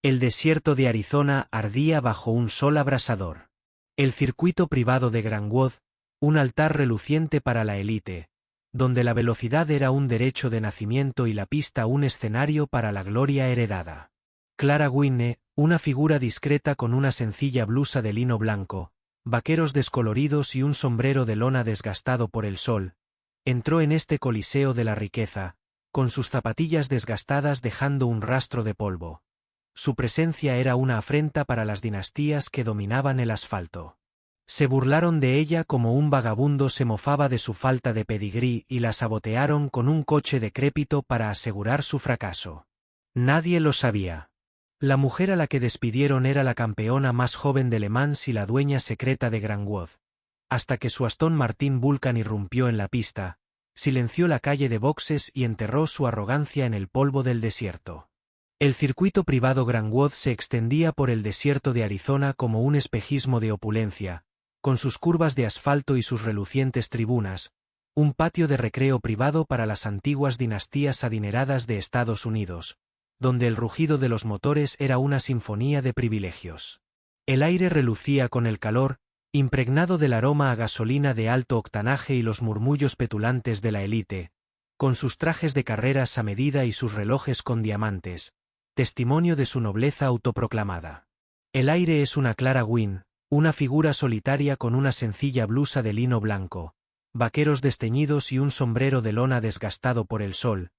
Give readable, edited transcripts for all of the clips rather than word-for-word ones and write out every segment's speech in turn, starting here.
El desierto de Arizona ardía bajo un sol abrasador. El circuito privado de Grandwood, un altar reluciente para la élite, donde la velocidad era un derecho de nacimiento y la pista un escenario para la gloria heredada. Clara Winne, una figura discreta con una sencilla blusa de lino blanco, vaqueros descoloridos y un sombrero de lona desgastado por el sol, entró en este coliseo de la riqueza, con sus zapatillas desgastadas dejando un rastro de polvo. Su presencia era una afrenta para las dinastías que dominaban el asfalto. Se burlaron de ella como un vagabundo se mofaba de su falta de pedigrí y la sabotearon con un coche decrépito para asegurar su fracaso. Nadie lo sabía. La mujer a la que despidieron era la campeona más joven de Le Mans y la dueña secreta de Grandwood. Hasta que su Aston Martin Vulcan irrumpió en la pista, silenció la calle de boxes y enterró su arrogancia en el polvo del desierto. El circuito privado Grandwood se extendía por el desierto de Arizona como un espejismo de opulencia, con sus curvas de asfalto y sus relucientes tribunas, un patio de recreo privado para las antiguas dinastías adineradas de Estados Unidos, donde el rugido de los motores era una sinfonía de privilegios. El aire relucía con el calor, impregnado del aroma a gasolina de alto octanaje y los murmullos petulantes de la élite, con sus trajes de carreras a medida y sus relojes con diamantes, testimonio de su nobleza autoproclamada. El aire es una Clara Wynne, una figura solitaria con una sencilla blusa de lino blanco, vaqueros desteñidos y un sombrero de lona desgastado por el sol,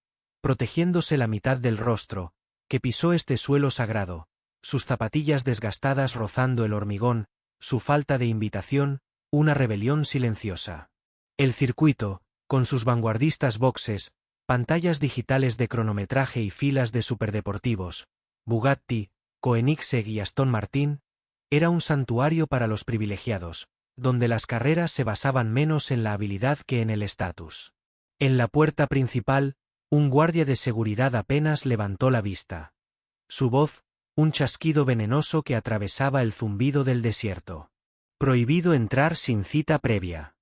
protegiéndose la mitad del rostro, que pisó este suelo sagrado, sus zapatillas desgastadas rozando el hormigón, su falta de invitación, una rebelión silenciosa. El circuito, con sus vanguardistas boxes, pantallas digitales de cronometraje y filas de superdeportivos, Bugatti, Koenigsegg y Aston Martin, era un santuario para los privilegiados, donde las carreras se basaban menos en la habilidad que en el estatus. En la puerta principal, un guardia de seguridad apenas levantó la vista. Su voz, un chasquido venenoso que atravesaba el zumbido del desierto. Prohibido entrar sin cita previa.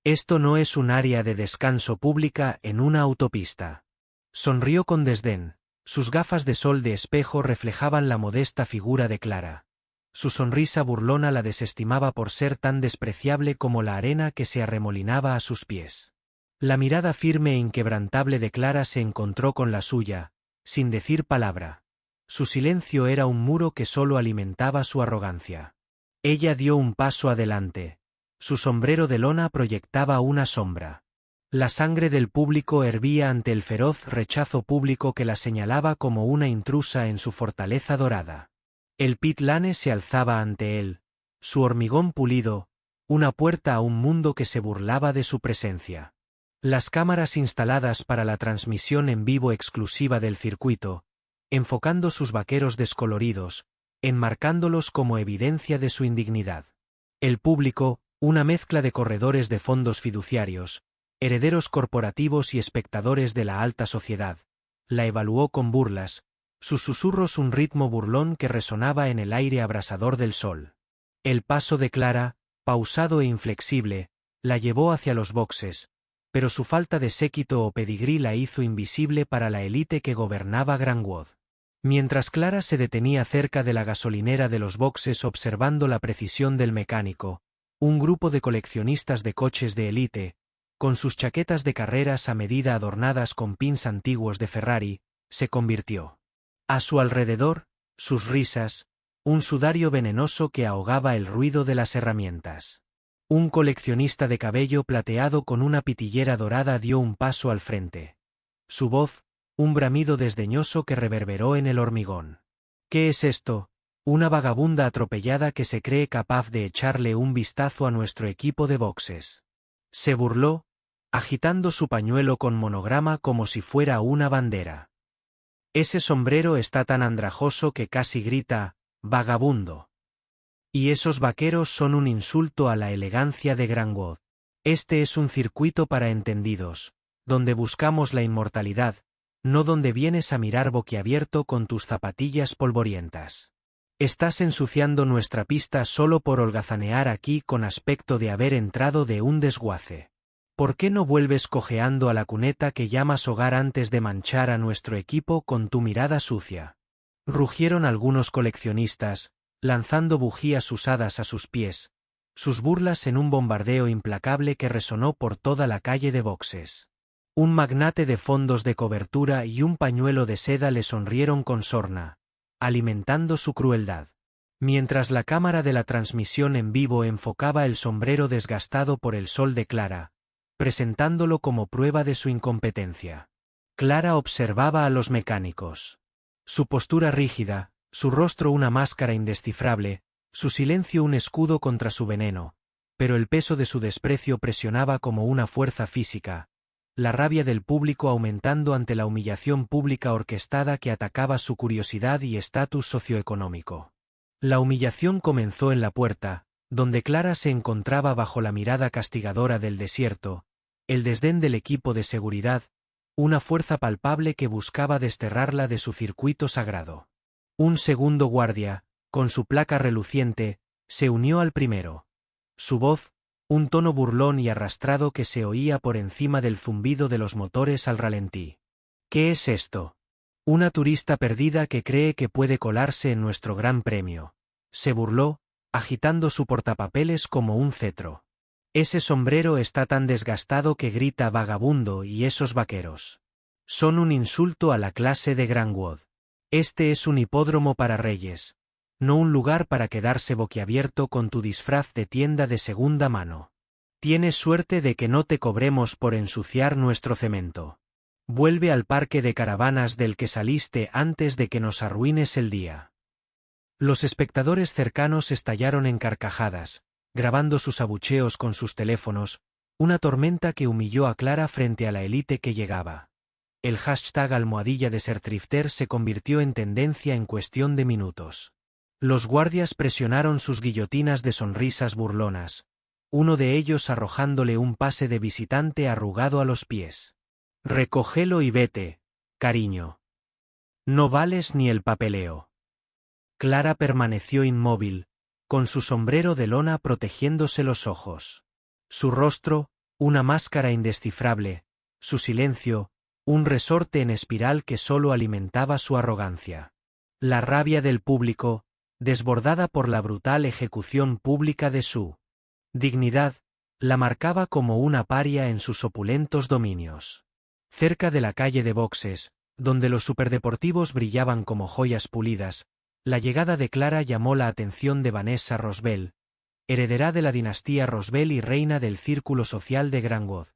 Esto no es un área de descanso pública en una autopista. Sonrió con desdén, sus gafas de sol de espejo reflejaban la modesta figura de Clara. Su sonrisa burlona la desestimaba por ser tan despreciable como la arena que se arremolinaba a sus pies. La mirada firme e inquebrantable de Clara se encontró con la suya, sin decir palabra. Su silencio era un muro que solo alimentaba su arrogancia. Ella dio un paso adelante. Su sombrero de lona proyectaba una sombra. La sangre del público hervía ante el feroz rechazo público que la señalaba como una intrusa en su fortaleza dorada. El pit lane se alzaba ante él, su hormigón pulido, una puerta a un mundo que se burlaba de su presencia. Las cámaras instaladas para la transmisión en vivo exclusiva del circuito, enfocando sus vaqueros descoloridos, enmarcándolos como evidencia de su indignidad. El público, una mezcla de corredores de fondos fiduciarios, herederos corporativos y espectadores de la alta sociedad, la evaluó con burlas, sus susurros un ritmo burlón que resonaba en el aire abrasador del sol. El paso de Clara, pausado e inflexible, la llevó hacia los boxes, pero su falta de séquito o pedigrí la hizo invisible para la élite que gobernaba Grandwood. Mientras Clara se detenía cerca de la gasolinera de los boxes observando la precisión del mecánico, un grupo de coleccionistas de coches de élite, con sus chaquetas de carreras a medida adornadas con pins antiguos de Ferrari, se convirtió. A su alrededor, sus risas, un sudario venenoso que ahogaba el ruido de las herramientas. Un coleccionista de cabello plateado con una pitillera dorada dio un paso al frente. Su voz, un bramido desdeñoso que reverberó en el hormigón. ¿Qué es esto? Una vagabunda atropellada que se cree capaz de echarle un vistazo a nuestro equipo de boxes. Se burló, agitando su pañuelo con monograma como si fuera una bandera. Ese sombrero está tan andrajoso que casi grita, vagabundo. Y esos vaqueros son un insulto a la elegancia de Grandwood. Este es un circuito para entendidos, donde buscamos la inmortalidad, no donde vienes a mirar boquiabierto con tus zapatillas polvorientas. Estás ensuciando nuestra pista solo por holgazanear aquí con aspecto de haber entrado de un desguace. ¿Por qué no vuelves cojeando a la cuneta que llamas hogar antes de manchar a nuestro equipo con tu mirada sucia? Rugieron algunos coleccionistas, lanzando bujías usadas a sus pies, sus burlas en un bombardeo implacable que resonó por toda la calle de boxes. Un magnate de fondos de cobertura y un pañuelo de seda le sonrieron con sorna, alimentando su crueldad. Mientras la cámara de la transmisión en vivo enfocaba el sombrero desgastado por el sol de Clara, presentándolo como prueba de su incompetencia. Clara observaba a los mecánicos. Su postura rígida, su rostro una máscara indescifrable, su silencio un escudo contra su veneno, pero el peso de su desprecio presionaba como una fuerza física, la rabia del público aumentando ante la humillación pública orquestada que atacaba su curiosidad y estatus socioeconómico. La humillación comenzó en la puerta, donde Clara se encontraba bajo la mirada castigadora del desierto, el desdén del equipo de seguridad, una fuerza palpable que buscaba desterrarla de su circuito sagrado. Un segundo guardia, con su placa reluciente, se unió al primero. Su voz, un tono burlón y arrastrado que se oía por encima del zumbido de los motores al ralentí. ¿Qué es esto? Una turista perdida que cree que puede colarse en nuestro gran premio. Se burló, agitando su portapapeles como un cetro. Ese sombrero está tan desgastado que grita vagabundo y esos vaqueros. Son un insulto a la clase de Grandwood. Este es un hipódromo para reyes, no un lugar para quedarse boquiabierto con tu disfraz de tienda de segunda mano. Tienes suerte de que no te cobremos por ensuciar nuestro cemento. Vuelve al parque de caravanas del que saliste antes de que nos arruines el día. Los espectadores cercanos estallaron en carcajadas, grabando sus abucheos con sus teléfonos, una tormenta que humilló a Clara frente a la élite que llegaba. El hashtag #desertrifter se convirtió en tendencia en cuestión de minutos. Los guardias presionaron sus guillotinas de sonrisas burlonas, uno de ellos arrojándole un pase de visitante arrugado a los pies. Recógelo y vete, cariño. No vales ni el papeleo. Clara permaneció inmóvil, con su sombrero de lona protegiéndose los ojos. Su rostro, una máscara indescifrable, su silencio, un resorte en espiral que solo alimentaba su arrogancia. La rabia del público, desbordada por la brutal ejecución pública de su dignidad, la marcaba como una paria en sus opulentos dominios. Cerca de la calle de boxes, donde los superdeportivos brillaban como joyas pulidas, la llegada de Clara llamó la atención de Vanessa Rosbell, heredera de la dinastía Rosbell y reina del círculo social de Grandwood.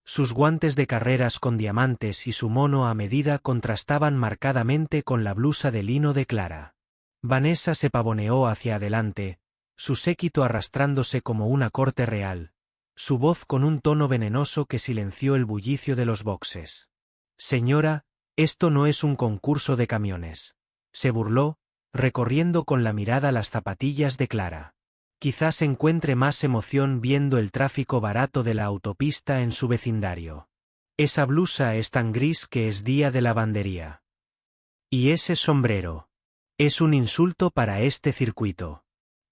Sus guantes de carreras con diamantes y su mono a medida contrastaban marcadamente con la blusa de lino de Clara. Vanessa se pavoneó hacia adelante, su séquito arrastrándose como una corte real, su voz con un tono venenoso que silenció el bullicio de los boxes. «Señora, esto no es un concurso de camiones», se burló, recorriendo con la mirada las zapatillas de Clara. «Quizás encuentre más emoción viendo el tráfico barato de la autopista en su vecindario. Esa blusa es tan gris que es día de lavandería. Y ese sombrero. Es un insulto para este circuito.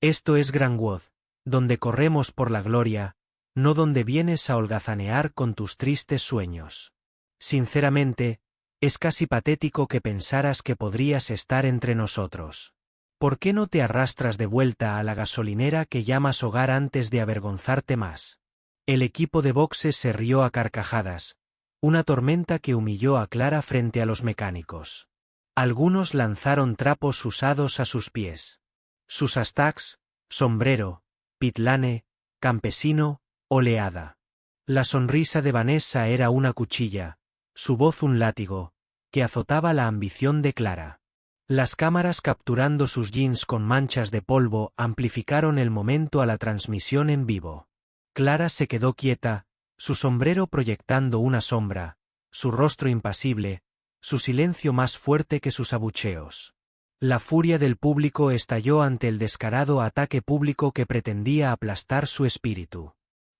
Esto es Grandwood, donde corremos por la gloria, no donde vienes a holgazanear con tus tristes sueños. Sinceramente, es casi patético que pensaras que podrías estar entre nosotros. ¿Por qué no te arrastras de vuelta a la gasolinera que llamas hogar antes de avergonzarte más?» El equipo de boxes se rió a carcajadas, una tormenta que humilló a Clara frente a los mecánicos. Algunos lanzaron trapos usados a sus pies. Sus hashtags, sombrero, pitlane, campesino, oleada. La sonrisa de Vanessa era una cuchilla, su voz un látigo, que azotaba la ambición de Clara. Las cámaras capturando sus jeans con manchas de polvo amplificaron el momento a la transmisión en vivo. Clara se quedó quieta, su sombrero proyectando una sombra, su rostro impasible, su silencio más fuerte que sus abucheos. La furia del público estalló ante el descarado ataque público que pretendía aplastar su espíritu.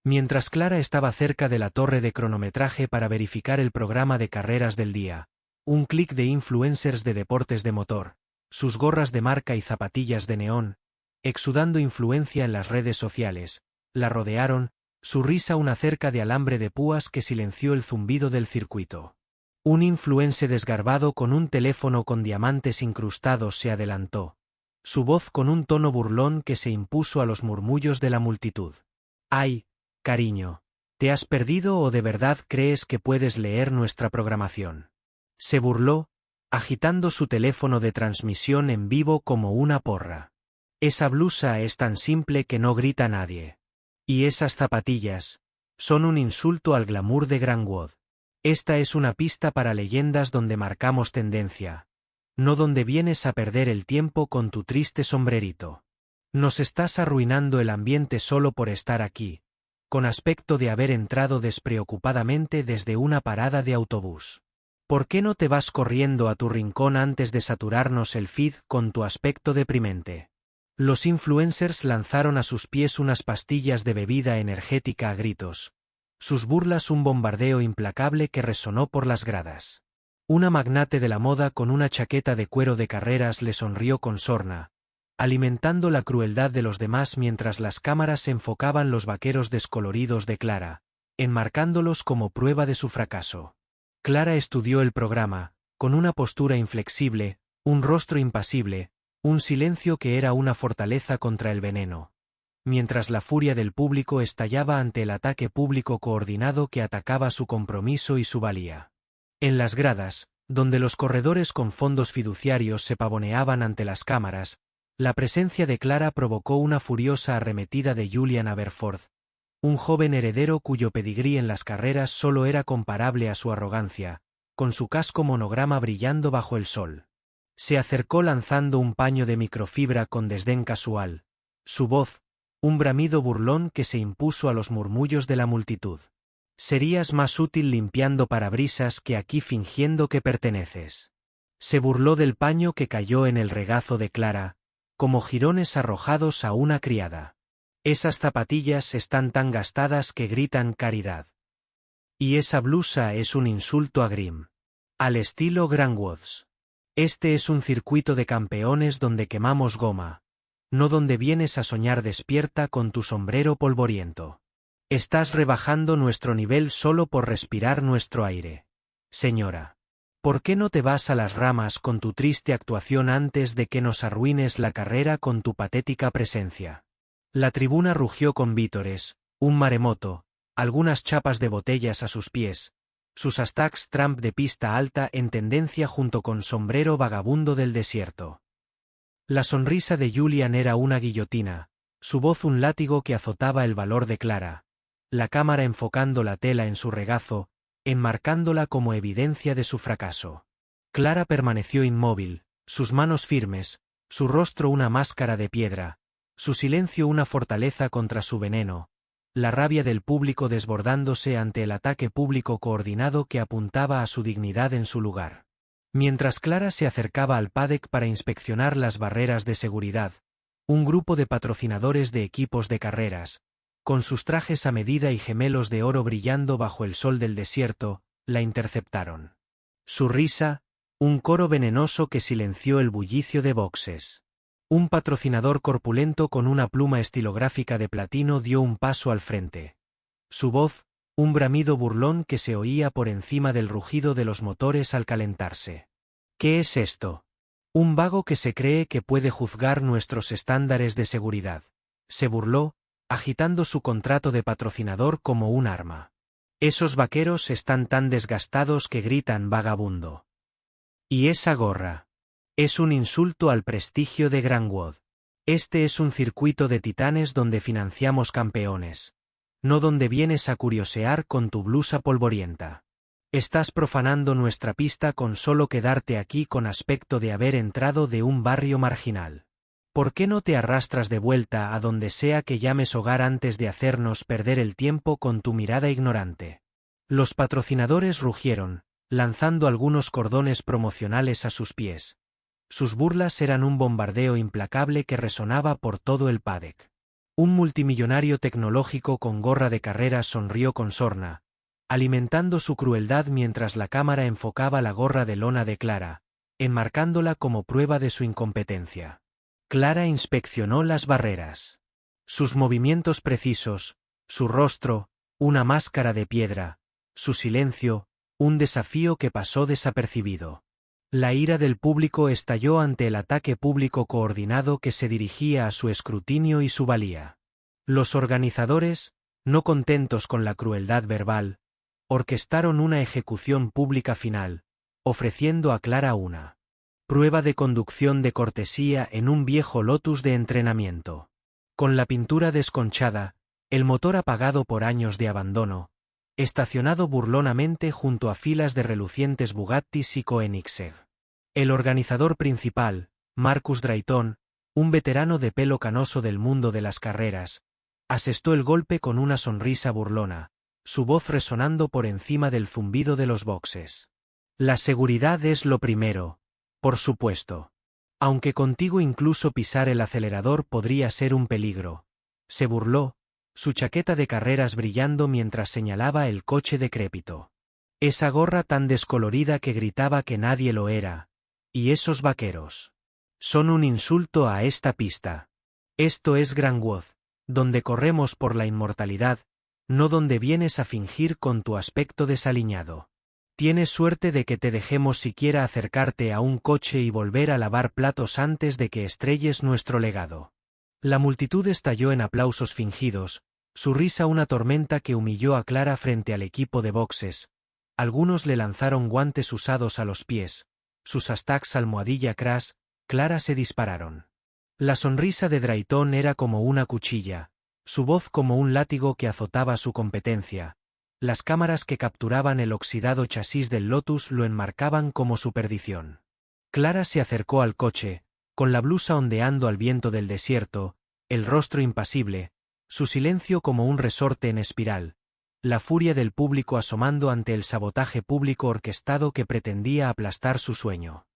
Mientras Clara estaba cerca de la torre de cronometraje para verificar el programa de carreras del día, un clic de influencers de deportes de motor, sus gorras de marca y zapatillas de neón, exudando influencia en las redes sociales, la rodearon, su risa una cerca de alambre de púas que silenció el zumbido del circuito. Un influencer desgarbado con un teléfono con diamantes incrustados se adelantó. Su voz con un tono burlón que se impuso a los murmullos de la multitud. «Ay, cariño, ¿te has perdido o de verdad crees que puedes leer nuestra programación?». Se burló, agitando su teléfono de transmisión en vivo como una porra. «Esa blusa es tan simple que no grita nadie. Y esas zapatillas son un insulto al glamour de Grandwood. Esta es una pista para leyendas donde marcamos tendencia, no donde vienes a perder el tiempo con tu triste sombrerito. Nos estás arruinando el ambiente solo por estar aquí, con aspecto de haber entrado despreocupadamente desde una parada de autobús. ¿Por qué no te vas corriendo a tu rincón antes de saturarnos el feed con tu aspecto deprimente?». Los influencers lanzaron a sus pies unas pastillas de bebida energética a gritos. Sus burlas un bombardeo implacable que resonó por las gradas. Una magnate de la moda con una chaqueta de cuero de carreras le sonrió con sorna, alimentando la crueldad de los demás mientras las cámaras enfocaban los vaqueros descoloridos de Clara, enmarcándolos como prueba de su fracaso. Clara estudió el programa, con una postura inflexible, un rostro impasible, un silencio que era una fortaleza contra el veneno. Mientras la furia del público estallaba ante el ataque público coordinado que atacaba su compromiso y su valía. En las gradas, donde los corredores con fondos fiduciarios se pavoneaban ante las cámaras, la presencia de Clara provocó una furiosa arremetida de Julian Aberforth, un joven heredero cuyo pedigrí en las carreras solo era comparable a su arrogancia, con su casco monograma brillando bajo el sol. Se acercó lanzando un paño de microfibra con desdén casual, su voz, un bramido burlón que se impuso a los murmullos de la multitud. «Serías más útil limpiando parabrisas que aquí fingiendo que perteneces». Se burló del paño que cayó en el regazo de Clara, como jirones arrojados a una criada. «Esas zapatillas están tan gastadas que gritan caridad. Y esa blusa es un insulto a Grimm. Al estilo Grandwoods. Este es un circuito de campeones donde quemamos goma, no donde vienes a soñar despierta con tu sombrero polvoriento. Estás rebajando nuestro nivel solo por respirar nuestro aire. Señora, ¿por qué no te vas a las ramas con tu triste actuación antes de que nos arruines la carrera con tu patética presencia?». La tribuna rugió con vítores, un maremoto, algunas chapas de botellas a sus pies, sus hashtags Trump de pista alta en tendencia junto con sombrero vagabundo del desierto. La sonrisa de Julian era una guillotina, su voz un látigo que azotaba el valor de Clara, la cámara enfocando la tela en su regazo, enmarcándola como evidencia de su fracaso. Clara permaneció inmóvil, sus manos firmes, su rostro una máscara de piedra, su silencio una fortaleza contra su veneno, la rabia del público desbordándose ante el ataque público coordinado que apuntaba a su dignidad en su lugar. Mientras Clara se acercaba al paddock para inspeccionar las barreras de seguridad, un grupo de patrocinadores de equipos de carreras, con sus trajes a medida y gemelos de oro brillando bajo el sol del desierto, la interceptaron. Su risa, un coro venenoso que silenció el bullicio de boxes. Un patrocinador corpulento con una pluma estilográfica de platino dio un paso al frente. Su voz, un bramido burlón que se oía por encima del rugido de los motores al calentarse. «¿Qué es esto? Un vago que se cree que puede juzgar nuestros estándares de seguridad», se burló, agitando su contrato de patrocinador como un arma. «Esos vaqueros están tan desgastados que gritan vagabundo. Y esa gorra. Es un insulto al prestigio de Grandwood. Este es un circuito de titanes donde financiamos campeones, no donde vienes a curiosear con tu blusa polvorienta. Estás profanando nuestra pista con solo quedarte aquí con aspecto de haber entrado de un barrio marginal. ¿Por qué no te arrastras de vuelta a donde sea que llames hogar antes de hacernos perder el tiempo con tu mirada ignorante?». Los patrocinadores rugieron, lanzando algunos cordones promocionales a sus pies. Sus burlas eran un bombardeo implacable que resonaba por todo el paddock. Un multimillonario tecnológico con gorra de carreras sonrió con sorna, alimentando su crueldad mientras la cámara enfocaba la gorra de lona de Clara, enmarcándola como prueba de su incompetencia. Clara inspeccionó las barreras. Sus movimientos precisos, su rostro, una máscara de piedra, su silencio, un desafío que pasó desapercibido. La ira del público estalló ante el ataque público coordinado que se dirigía a su escrutinio y su valía. Los organizadores, no contentos con la crueldad verbal, orquestaron una ejecución pública final, ofreciendo a Clara una prueba de conducción de cortesía en un viejo Lotus de entrenamiento. Con la pintura desconchada, el motor apagado por años de abandono, estacionado burlonamente junto a filas de relucientes Bugattis y Koenigsegg. El organizador principal, Marcus Drayton, un veterano de pelo canoso del mundo de las carreras, asestó el golpe con una sonrisa burlona, su voz resonando por encima del zumbido de los boxes. La seguridad es lo primero, por supuesto. Aunque contigo incluso pisar el acelerador podría ser un peligro. Se burló, su chaqueta de carreras brillando mientras señalaba el coche decrépito. Esa gorra tan descolorida que gritaba que nadie lo era. Y esos vaqueros. Son un insulto a esta pista. Esto es Grandwood, donde corremos por la inmortalidad, no donde vienes a fingir con tu aspecto desaliñado. Tienes suerte de que te dejemos siquiera acercarte a un coche y volver a lavar platos antes de que estrelles nuestro legado. La multitud estalló en aplausos fingidos, su risa una tormenta que humilló a Clara frente al equipo de boxes. Algunos le lanzaron guantes usados a los pies, sus hashtags almohadilla crash, Clara se dispararon. La sonrisa de Drayton era como una cuchilla, su voz como un látigo que azotaba su competencia. Las cámaras que capturaban el oxidado chasis del Lotus lo enmarcaban como su perdición. Clara se acercó al coche, con la blusa ondeando al viento del desierto, el rostro impasible, su silencio como un resorte en espiral, la furia del público asomando ante el sabotaje público orquestado que pretendía aplastar su sueño.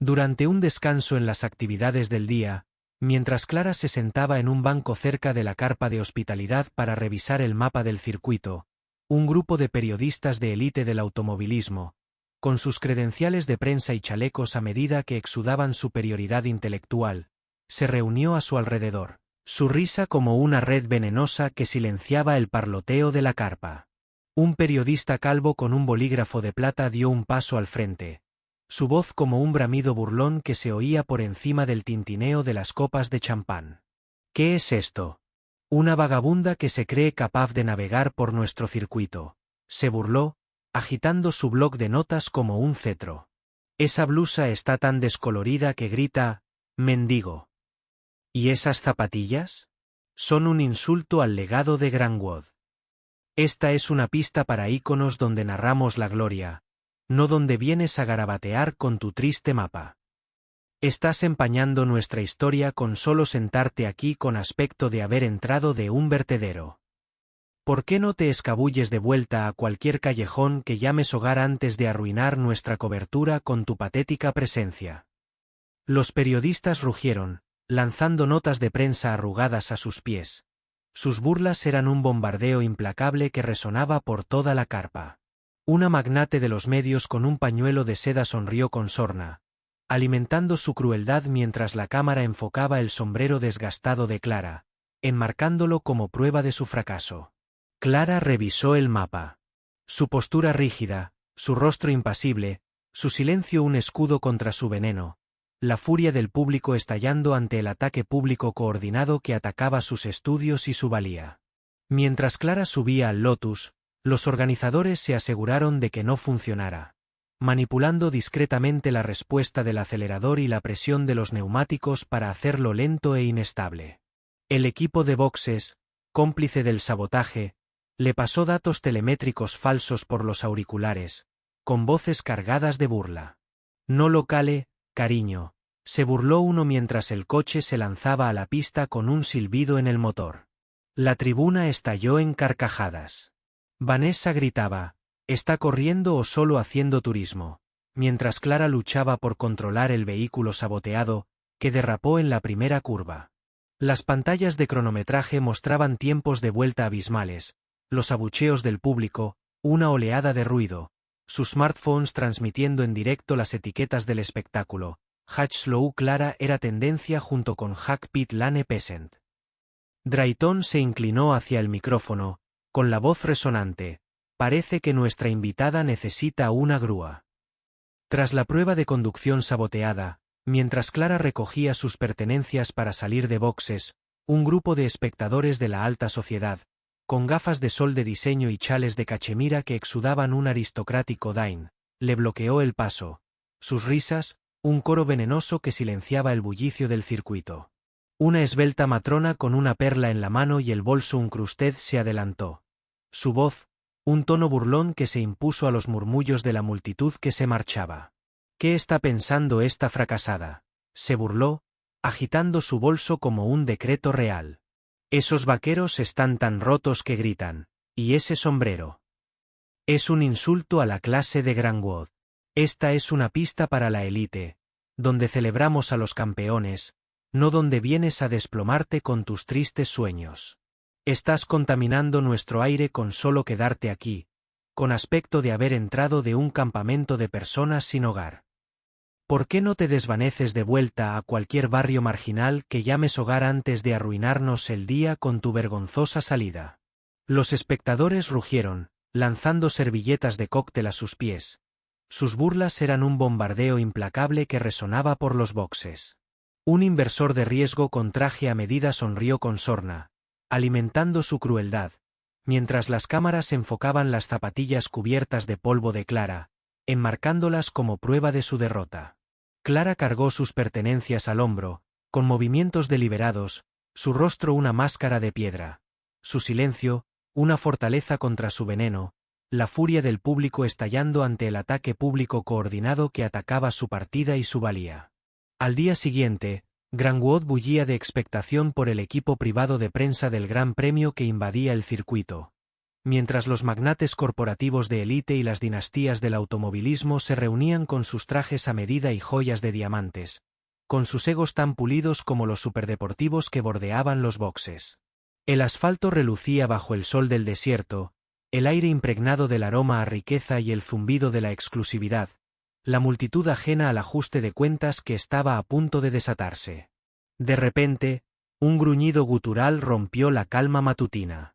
Durante un descanso en las actividades del día, mientras Clara se sentaba en un banco cerca de la carpa de hospitalidad para revisar el mapa del circuito, un grupo de periodistas de élite del automovilismo, con sus credenciales de prensa y chalecos a medida que exudaban superioridad intelectual, se reunió a su alrededor, su risa como una red venenosa que silenciaba el parloteo de la carpa. Un periodista calvo con un bolígrafo de plata dio un paso al frente, su voz como un bramido burlón que se oía por encima del tintineo de las copas de champán. ¿Qué es esto? Una vagabunda que se cree capaz de navegar por nuestro circuito, se burló, agitando su bloc de notas como un cetro. Esa blusa está tan descolorida que grita, mendigo. ¿Y esas zapatillas? Son un insulto al legado de Grandwood. Esta es una pista para íconos donde narramos la gloria, no donde vienes a garabatear con tu triste mapa. Estás empañando nuestra historia con solo sentarte aquí con aspecto de haber entrado de un vertedero. ¿Por qué no te escabulles de vuelta a cualquier callejón que llames hogar antes de arruinar nuestra cobertura con tu patética presencia? Los periodistas rugieron, lanzando notas de prensa arrugadas a sus pies. Sus burlas eran un bombardeo implacable que resonaba por toda la carpa. Una magnate de los medios con un pañuelo de seda sonrió con sorna, alimentando su crueldad mientras la cámara enfocaba el sombrero desgastado de Clara, enmarcándolo como prueba de su fracaso. Clara revisó el mapa. Su postura rígida, su rostro impasible, su silencio un escudo contra su veneno, la furia del público estallando ante el ataque público coordinado que atacaba sus estudios y su valía. Mientras Clara subía al Lotus, los organizadores se aseguraron de que no funcionara, manipulando discretamente la respuesta del acelerador y la presión de los neumáticos para hacerlo lento e inestable. El equipo de boxes, cómplice del sabotaje, le pasó datos telemétricos falsos por los auriculares, con voces cargadas de burla. No lo cale, cariño, se burló uno mientras el coche se lanzaba a la pista con un silbido en el motor. La tribuna estalló en carcajadas. Vanessa gritaba, ¿está corriendo o solo haciendo turismo?, mientras Clara luchaba por controlar el vehículo saboteado, que derrapó en la primera curva. Las pantallas de cronometraje mostraban tiempos de vuelta abismales, los abucheos del público, una oleada de ruido, sus smartphones transmitiendo en directo las etiquetas del espectáculo. #Slow Clara era tendencia junto con #Pit Lane Peasant. Drayton se inclinó hacia el micrófono, con la voz resonante, Parece que nuestra invitada necesita una grúa. Tras la prueba de conducción saboteada, mientras Clara recogía sus pertenencias para salir de boxes, un grupo de espectadores de la alta sociedad, con gafas de sol de diseño y chales de cachemira que exudaban un aristocrático daim, le bloqueó el paso. Sus risas, un coro venenoso que silenciaba el bullicio del circuito. Una esbelta matrona con una perla en la mano y el bolso incrusted se adelantó. Su voz, un tono burlón que se impuso a los murmullos de la multitud que se marchaba. ¿Qué está pensando esta fracasada?, se burló, agitando su bolso como un decreto real. Esos vaqueros están tan rotos que gritan, y ese sombrero. Es un insulto a la clase de Grandwood. Esta es una pista para la élite, donde celebramos a los campeones, no donde vienes a desplomarte con tus tristes sueños. Estás contaminando nuestro aire con solo quedarte aquí, con aspecto de haber entrado de un campamento de personas sin hogar. ¿Por qué no te desvaneces de vuelta a cualquier barrio marginal que llames hogar antes de arruinarnos el día con tu vergonzosa salida? Los espectadores rugieron, lanzando servilletas de cóctel a sus pies. Sus burlas eran un bombardeo implacable que resonaba por los boxes. Un inversor de riesgo con traje a medida sonrió con sorna, alimentando su crueldad, mientras las cámaras enfocaban las zapatillas cubiertas de polvo de Clara, enmarcándolas como prueba de su derrota. Clara cargó sus pertenencias al hombro, con movimientos deliberados, su rostro una máscara de piedra, su silencio, una fortaleza contra su veneno, la furia del público estallando ante el ataque público coordinado que atacaba su partida y su valía. Al día siguiente, Grandwood bullía de expectación por el equipo privado de prensa del Gran Premio que invadía el circuito. Mientras los magnates corporativos de élite y las dinastías del automovilismo se reunían con sus trajes a medida y joyas de diamantes, con sus egos tan pulidos como los superdeportivos que bordeaban los boxes. El asfalto relucía bajo el sol del desierto, el aire impregnado del aroma a riqueza y el zumbido de la exclusividad, la multitud ajena al ajuste de cuentas que estaba a punto de desatarse. De repente, un gruñido gutural rompió la calma matutina.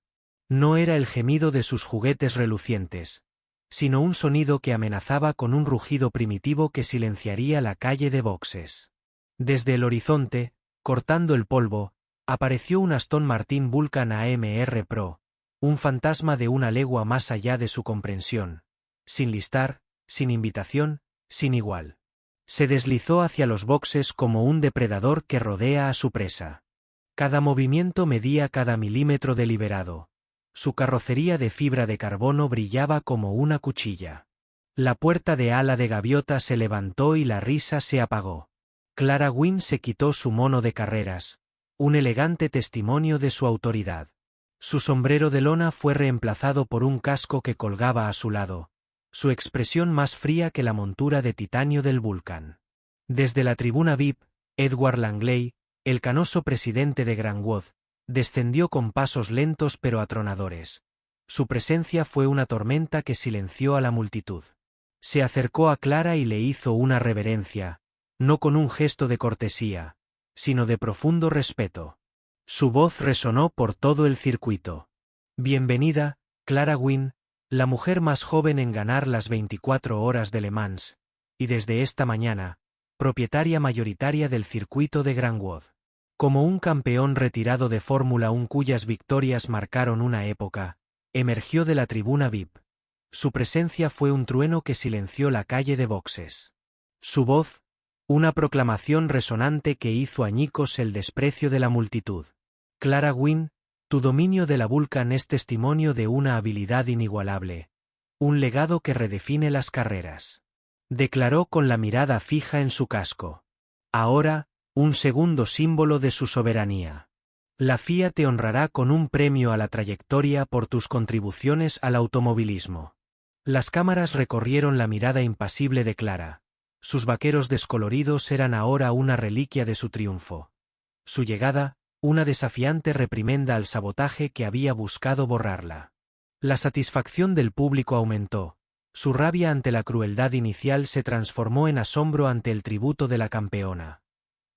No era el gemido de sus juguetes relucientes, sino un sonido que amenazaba con un rugido primitivo que silenciaría la calle de boxes. Desde el horizonte, cortando el polvo, apareció un Aston Martin Vulcan AMR Pro, un fantasma de una legua más allá de su comprensión, sin listar, sin invitación, sin igual. Se deslizó hacia los boxes como un depredador que rodea a su presa. Cada movimiento medía cada milímetro deliberado. Su carrocería de fibra de carbono brillaba como una cuchilla. La puerta de ala de gaviota se levantó y la risa se apagó. Clara Wynne se quitó su mono de carreras, un elegante testimonio de su autoridad. Su sombrero de lona fue reemplazado por un casco que colgaba a su lado, su expresión más fría que la montura de titanio del Vulcan. Desde la tribuna VIP, Edward Langley, el canoso presidente de Grandwood, descendió con pasos lentos pero atronadores. Su presencia fue una tormenta que silenció a la multitud. Se acercó a Clara y le hizo una reverencia, no con un gesto de cortesía, sino de profundo respeto. Su voz resonó por todo el circuito. Bienvenida, Clara Wynne, la mujer más joven en ganar las 24 horas de Le Mans, y desde esta mañana, propietaria mayoritaria del circuito de Grandwood. Como un campeón retirado de Fórmula 1 cuyas victorias marcaron una época, emergió de la tribuna VIP. Su presencia fue un trueno que silenció la calle de boxes. Su voz, una proclamación resonante que hizo añicos el desprecio de la multitud. Clara Wynne, tu dominio de la Vulcan es testimonio de una habilidad inigualable, un legado que redefine las carreras. Declaró con la mirada fija en su casco. Ahora, un segundo símbolo de su soberanía. La FIA te honrará con un premio a la trayectoria por tus contribuciones al automovilismo. Las cámaras recorrieron la mirada impasible de Clara. Sus vaqueros descoloridos eran ahora una reliquia de su triunfo. Su llegada, una desafiante reprimenda al sabotaje que había buscado borrarla. La satisfacción del público aumentó. Su rabia ante la crueldad inicial se transformó en asombro ante el tributo de la campeona.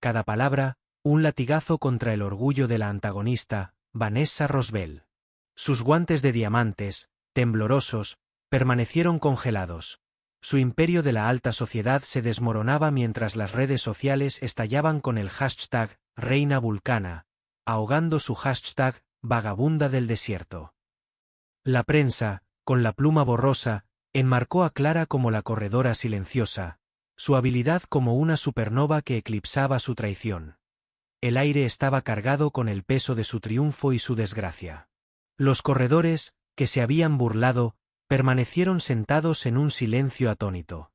Cada palabra, un latigazo contra el orgullo de la antagonista, Vanessa Rosbell. Sus guantes de diamantes, temblorosos, permanecieron congelados. Su imperio de la alta sociedad se desmoronaba mientras las redes sociales estallaban con el hashtag Reina Vulcana, ahogando su hashtag Vagabunda del Desierto. La prensa, con la pluma borrosa, enmarcó a Clara como la corredora silenciosa, su habilidad como una supernova que eclipsaba su traición. El aire estaba cargado con el peso de su triunfo y su desgracia. Los corredores, que se habían burlado, permanecieron sentados en un silencio atónito.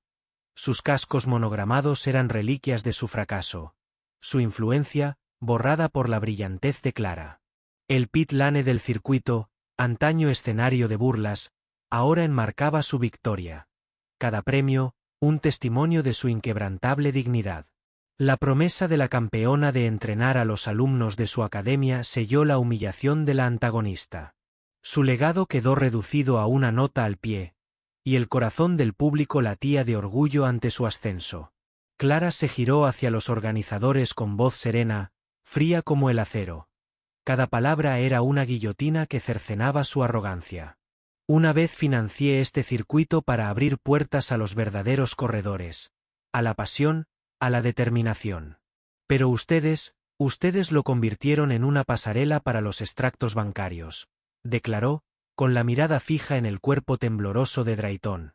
Sus cascos monogramados eran reliquias de su fracaso. Su influencia, borrada por la brillantez de Clara. El pit lane del circuito, antaño escenario de burlas, ahora enmarcaba su victoria. Cada premio, un testimonio de su inquebrantable dignidad. La promesa de la campeona de entrenar a los alumnos de su academia selló la humillación de la antagonista. Su legado quedó reducido a una nota al pie, y el corazón del público latía de orgullo ante su ascenso. Clara se giró hacia los organizadores con voz serena, fría como el acero. Cada palabra era una guillotina que cercenaba su arrogancia. Una vez financié este circuito para abrir puertas a los verdaderos corredores, a la pasión, a la determinación. Pero ustedes lo convirtieron en una pasarela para los extractos bancarios, declaró, con la mirada fija en el cuerpo tembloroso de Drayton.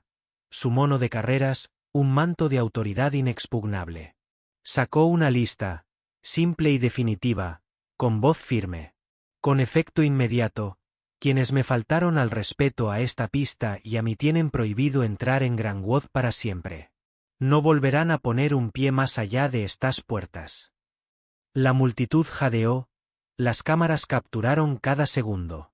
Su mono de carreras, un manto de autoridad inexpugnable. Sacó una lista, simple y definitiva, con voz firme. Con efecto inmediato, quienes me faltaron al respeto a esta pista y a mí tienen prohibido entrar en Grandwood para siempre. No volverán a poner un pie más allá de estas puertas. La multitud jadeó, las cámaras capturaron cada segundo.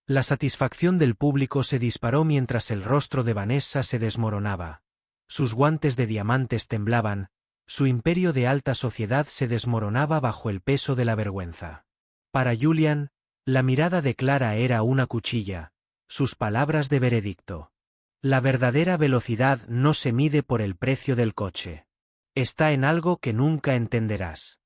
La satisfacción del público se disparó mientras el rostro de Vanessa se desmoronaba. Sus guantes de diamantes temblaban, su imperio de alta sociedad se desmoronaba bajo el peso de la vergüenza. Para Julian, la mirada de Clara era una cuchilla, sus palabras de veredicto. La verdadera velocidad no se mide por el precio del coche. Está en algo que nunca entenderás.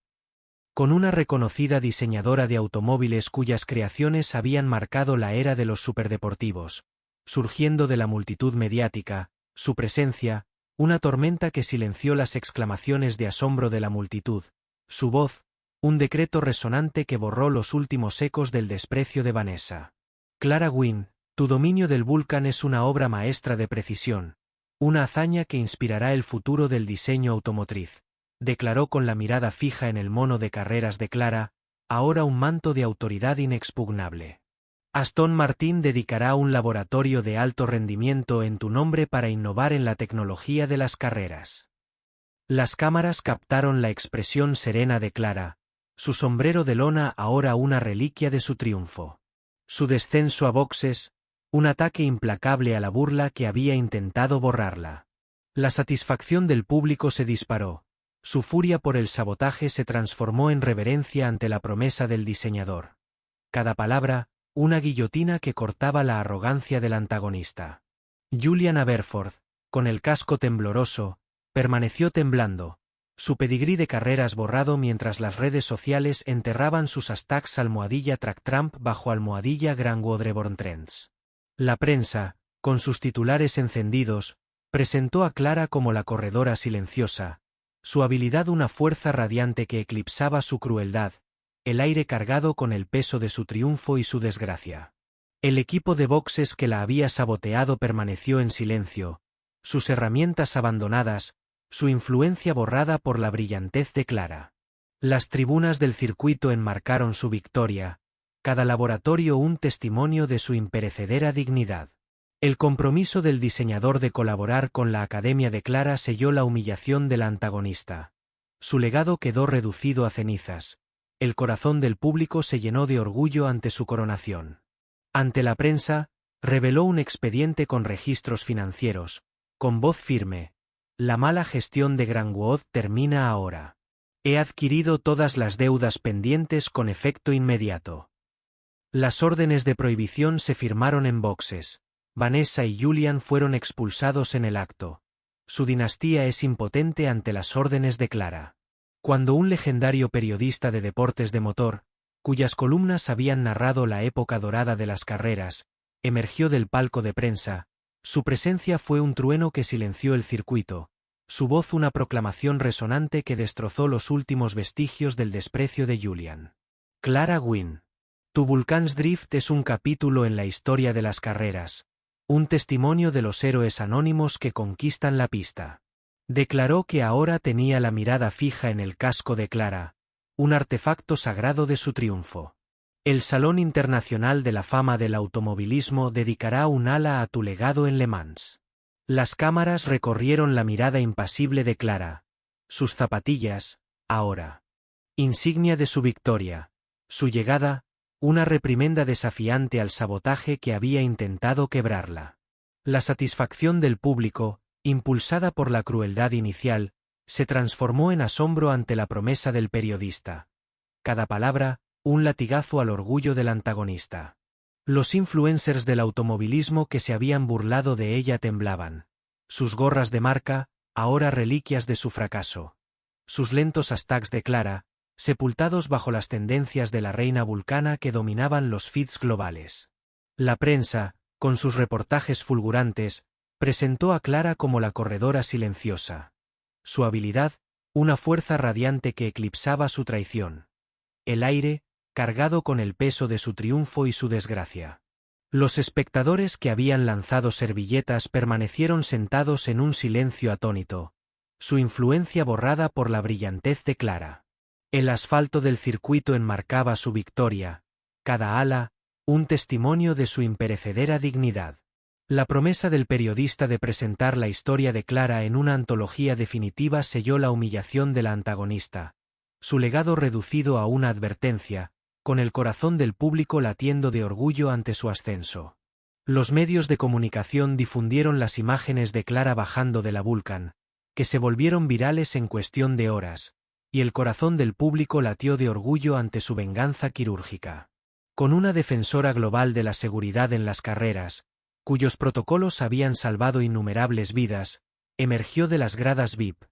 Con una reconocida diseñadora de automóviles cuyas creaciones habían marcado la era de los superdeportivos, surgiendo de la multitud mediática, su presencia, una tormenta que silenció las exclamaciones de asombro de la multitud, su voz, un decreto resonante que borró los últimos ecos del desprecio de Vanessa. Clara Wynne, tu dominio del Vulcan es una obra maestra de precisión, una hazaña que inspirará el futuro del diseño automotriz, declaró con la mirada fija en el mono de carreras de Clara, ahora un manto de autoridad inexpugnable. Aston Martin dedicará un laboratorio de alto rendimiento en tu nombre para innovar en la tecnología de las carreras. Las cámaras captaron la expresión serena de Clara, su sombrero de lona ahora una reliquia de su triunfo. Su descenso a boxes, un ataque implacable a la burla que había intentado borrarla. La satisfacción del público se disparó, su furia por el sabotaje se transformó en reverencia ante la promesa del diseñador. Cada palabra, una guillotina que cortaba la arrogancia del antagonista. Julian Aberforth, con el casco tembloroso, permaneció temblando, su pedigrí de carreras borrado mientras las redes sociales enterraban sus hashtags _TrackTrump bajo _Grandwood Reborn Trends. La prensa, con sus titulares encendidos, presentó a Clara como la corredora silenciosa, su habilidad una fuerza radiante que eclipsaba su crueldad, el aire cargado con el peso de su triunfo y su desgracia. El equipo de boxes que la había saboteado permaneció en silencio, sus herramientas abandonadas, su influencia borrada por la brillantez de Clara. Las tribunas del circuito enmarcaron su victoria, cada laboratorio un testimonio de su imperecedera dignidad. El compromiso del diseñador de colaborar con la Academia de Clara selló la humillación de la antagonista. Su legado quedó reducido a cenizas. El corazón del público se llenó de orgullo ante su coronación. Ante la prensa, reveló un expediente con registros financieros, con voz firme. La mala gestión de Grandwood termina ahora. He adquirido todas las deudas pendientes con efecto inmediato. Las órdenes de prohibición se firmaron en boxes. Vanessa y Julian fueron expulsados en el acto. Su dinastía es impotente ante las órdenes de Clara. Cuando un legendario periodista de deportes de motor, cuyas columnas habían narrado la época dorada de las carreras, emergió del palco de prensa, Su presencia fue un trueno que silenció el circuito, su voz una proclamación resonante que destrozó los últimos vestigios del desprecio de Julian. Clara Wynne. Tu Vulcan's Drift es un capítulo en la historia de las carreras, un testimonio de los héroes anónimos que conquistan la pista. Declaró que ahora tenía la mirada fija en el casco de Clara, un artefacto sagrado de su triunfo. El Salón Internacional de la Fama del Automovilismo dedicará un ala a tu legado en Le Mans. Las cámaras recorrieron la mirada impasible de Clara, sus zapatillas, ahora insignia de su victoria, su llegada, una reprimenda desafiante al sabotaje que había intentado quebrarla. La satisfacción del público, impulsada por la crueldad inicial, se transformó en asombro ante la promesa del periodista. Cada palabra, un latigazo al orgullo del antagonista. Los influencers del automovilismo que se habían burlado de ella temblaban. Sus gorras de marca, ahora reliquias de su fracaso. Sus lentos hashtags de Clara, sepultados bajo las tendencias de la reina vulcana que dominaban los feeds globales. La prensa, con sus reportajes fulgurantes, presentó a Clara como la corredora silenciosa. Su habilidad, una fuerza radiante que eclipsaba su traición. El aire, cargado con el peso de su triunfo y su desgracia. Los espectadores que habían lanzado servilletas permanecieron sentados en un silencio atónito, su influencia borrada por la brillantez de Clara. El asfalto del circuito enmarcaba su victoria, cada ala, un testimonio de su imperecedera dignidad. La promesa del periodista de presentar la historia de Clara en una antología definitiva selló la humillación de la antagonista, su legado reducido a una advertencia, con el corazón del público latiendo de orgullo ante su ascenso. Los medios de comunicación difundieron las imágenes de Clara bajando de la Vulcan, que se volvieron virales en cuestión de horas, y el corazón del público latió de orgullo ante su venganza quirúrgica. Con una defensora global de la seguridad en las carreras, cuyos protocolos habían salvado innumerables vidas, emergió de las gradas VIP.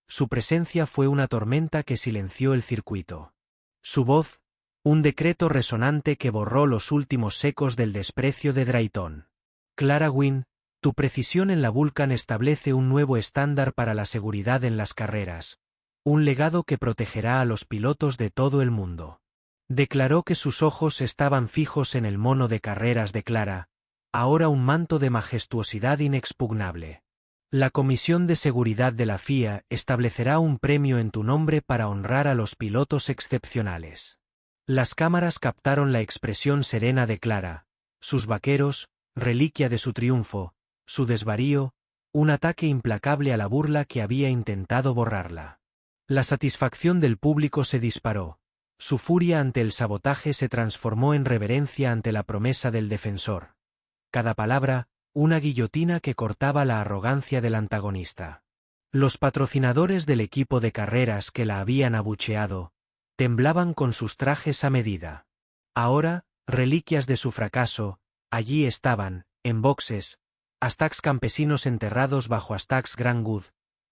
Su presencia fue una tormenta que silenció el circuito. Su voz, un decreto resonante que borró los últimos ecos del desprecio de Drayton. Clara Wynne, tu precisión en la Vulcan establece un nuevo estándar para la seguridad en las carreras, un legado que protegerá a los pilotos de todo el mundo. Declaró que sus ojos estaban fijos en el mono de carreras de Clara, ahora un manto de majestuosidad inexpugnable. La Comisión de Seguridad de la FIA establecerá un premio en tu nombre para honrar a los pilotos excepcionales. Las cámaras captaron la expresión serena de Clara, sus vaqueros, reliquia de su triunfo, su desvarío, un ataque implacable a la burla que había intentado borrarla. La satisfacción del público se disparó, su furia ante el sabotaje se transformó en reverencia ante la promesa del defensor. Cada palabra, una guillotina que cortaba la arrogancia del antagonista. Los patrocinadores del equipo de carreras que la habían abucheado, temblaban con sus trajes a medida. Ahora, reliquias de su fracaso, allí estaban, en boxes, hashtags campesinos enterrados bajo hashtags Grand Good,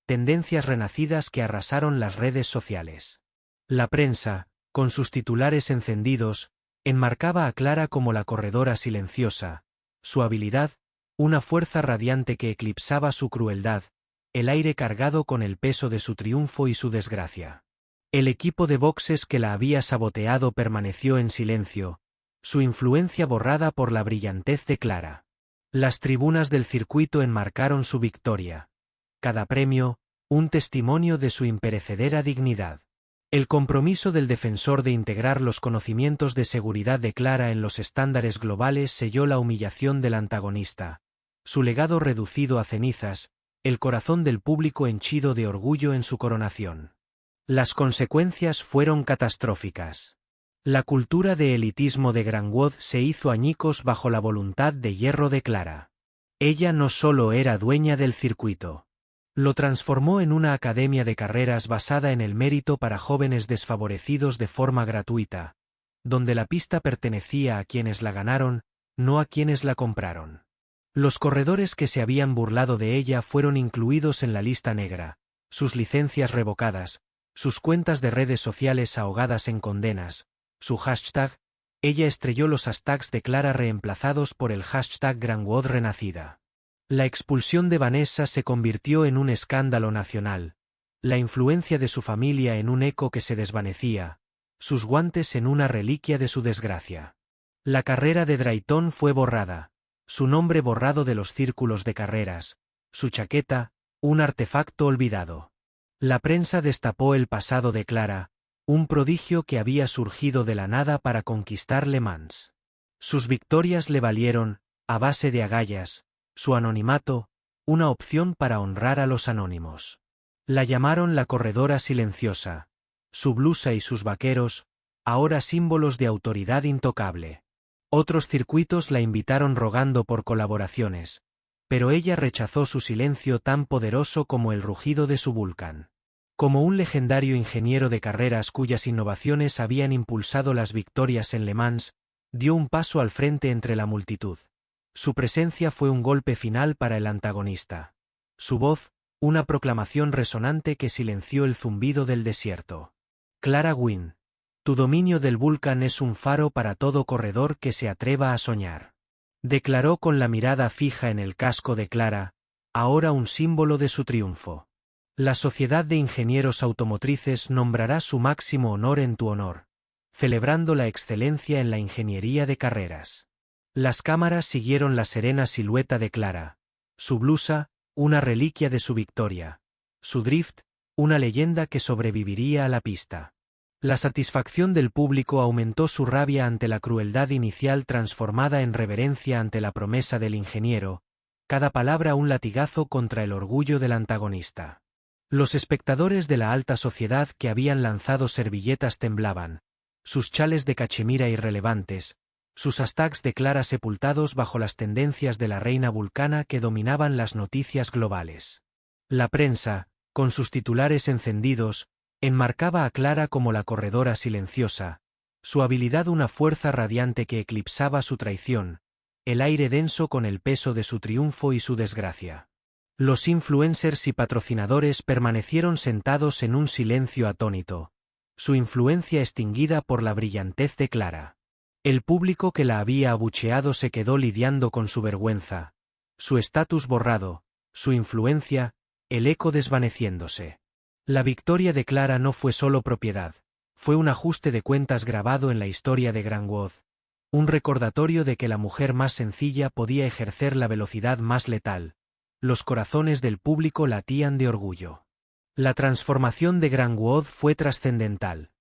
tendencias renacidas que arrasaron las redes sociales. La prensa, con sus titulares encendidos, enmarcaba a Clara como la corredora silenciosa, su habilidad, una fuerza radiante que eclipsaba su crueldad, el aire cargado con el peso de su triunfo y su desgracia. El equipo de boxes que la había saboteado permaneció en silencio, su influencia borrada por la brillantez de Clara. Las tribunas del circuito enmarcaron su victoria. Cada premio, un testimonio de su imperecedera dignidad. El compromiso del defensor de integrar los conocimientos de seguridad de Clara en los estándares globales selló la humillación del antagonista, su legado reducido a cenizas, el corazón del público henchido de orgullo en su coronación. Las consecuencias fueron catastróficas. La cultura de elitismo de Grandwood se hizo añicos bajo la voluntad de hierro de Clara. Ella no solo era dueña del circuito. Lo transformó en una academia de carreras basada en el mérito para jóvenes desfavorecidos de forma gratuita, donde la pista pertenecía a quienes la ganaron, no a quienes la compraron. Los corredores que se habían burlado de ella fueron incluidos en la lista negra, sus licencias revocadas, sus cuentas de redes sociales ahogadas en condenas, su hashtag, ella estrelló los hashtags de Clara reemplazados por el hashtag Grandwood renacida. La expulsión de Vanessa se convirtió en un escándalo nacional, la influencia de su familia en un eco que se desvanecía, sus guantes en una reliquia de su desgracia. La carrera de Drayton fue borrada, su nombre borrado de los círculos de carreras, su chaqueta, un artefacto olvidado. La prensa destapó el pasado de Clara, un prodigio que había surgido de la nada para conquistar Le Mans. Sus victorias le valieron, a base de agallas, su anonimato, una opción para honrar a los anónimos. La llamaron la corredora silenciosa, su blusa y sus vaqueros, ahora símbolos de autoridad intocable. Otros circuitos la invitaron rogando por colaboraciones, pero ella rechazó su silencio tan poderoso como el rugido de su Vulcan. Como un legendario ingeniero de carreras cuyas innovaciones habían impulsado las victorias en Le Mans, dio un paso al frente entre la multitud. Su presencia fue un golpe final para el antagonista. Su voz, una proclamación resonante que silenció el zumbido del desierto. Clara Wynne, tu dominio del Vulcan es un faro para todo corredor que se atreva a soñar. Declaró con la mirada fija en el casco de Clara, ahora un símbolo de su triunfo. La Sociedad de Ingenieros Automotrices nombrará su máximo honor en tu honor, celebrando la excelencia en la ingeniería de carreras. Las cámaras siguieron la serena silueta de Clara, su blusa, una reliquia de su victoria, su drift, una leyenda que sobreviviría a la pista. La satisfacción del público aumentó su rabia ante la crueldad inicial transformada en reverencia ante la promesa del ingeniero, cada palabra un latigazo contra el orgullo del antagonista. Los espectadores de la alta sociedad que habían lanzado servilletas temblaban, sus chales de cachemira irrelevantes, sus hashtags de Clara sepultados bajo las tendencias de la reina vulcana que dominaban las noticias globales. La prensa, con sus titulares encendidos, enmarcaba a Clara como la corredora silenciosa, su habilidad una fuerza radiante que eclipsaba su traición, el aire denso con el peso de su triunfo y su desgracia. Los influencers y patrocinadores permanecieron sentados en un silencio atónito, su influencia extinguida por la brillantez de Clara. El público que la había abucheado se quedó lidiando con su vergüenza, su estatus borrado, su influencia, el eco desvaneciéndose. La victoria de Clara no fue solo propiedad, fue un ajuste de cuentas grabado en la historia de Grandwood, un recordatorio de que la mujer más sencilla podía ejercer la velocidad más letal. Los corazones del público latían de orgullo. La transformación de Grandwood fue trascendental.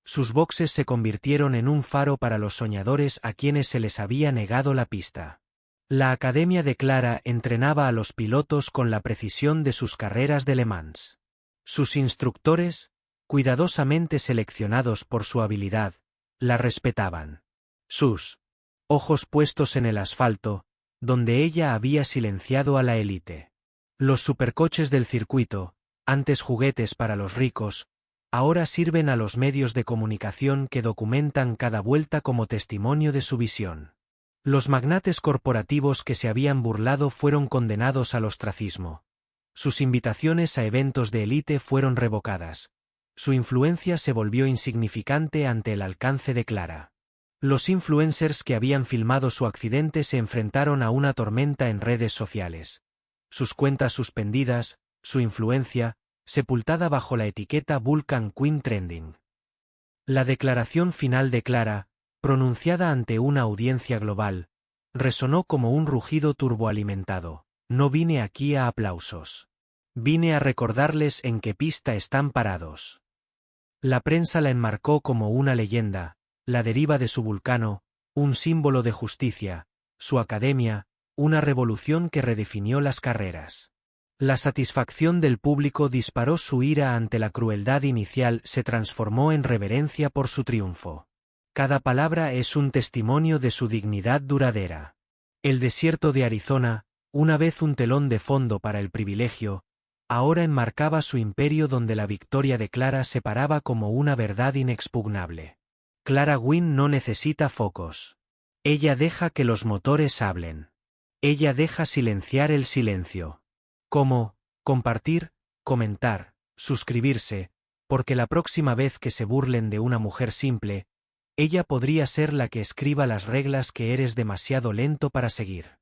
Sus boxes se convirtieron en un faro para los soñadores a quienes se les había negado la pista. La Academia de Clara entrenaba a los pilotos con la precisión de sus carreras de Le Mans. Sus instructores, cuidadosamente seleccionados por su habilidad, la respetaban. Sus ojos puestos en el asfalto, donde ella había silenciado a la élite. Los supercoches del circuito, antes juguetes para los ricos, ahora sirven a los medios de comunicación que documentan cada vuelta como testimonio de su visión. Los magnates corporativos que se habían burlado fueron condenados al ostracismo. Sus invitaciones a eventos de élite fueron revocadas. Su influencia se volvió insignificante ante el alcance de Clara. Los influencers que habían filmado su accidente se enfrentaron a una tormenta en redes sociales. Sus cuentas suspendidas, su influencia, sepultada bajo la etiqueta Vulcan Queen Trending. La declaración final de Clara, pronunciada ante una audiencia global, resonó como un rugido turboalimentado. No vine aquí a aplausos. Vine a recordarles en qué pista están parados. La prensa la enmarcó como una leyenda, la deriva de su Vulcano, un símbolo de justicia, su academia, una revolución que redefinió las carreras. La satisfacción del público disparó su ira ante la crueldad inicial, se transformó en reverencia por su triunfo. Cada palabra es un testimonio de su dignidad duradera. El desierto de Arizona, una vez un telón de fondo para el privilegio, ahora enmarcaba su imperio donde la victoria de Clara se paraba como una verdad inexpugnable. Clara Wynne no necesita focos. Ella deja que los motores hablen. Ella deja silenciar el silencio. Como, compartir, comentar, suscribirse, porque la próxima vez que se burlen de una mujer simple, ella podría ser la que escriba las reglas que eres demasiado lento para seguir.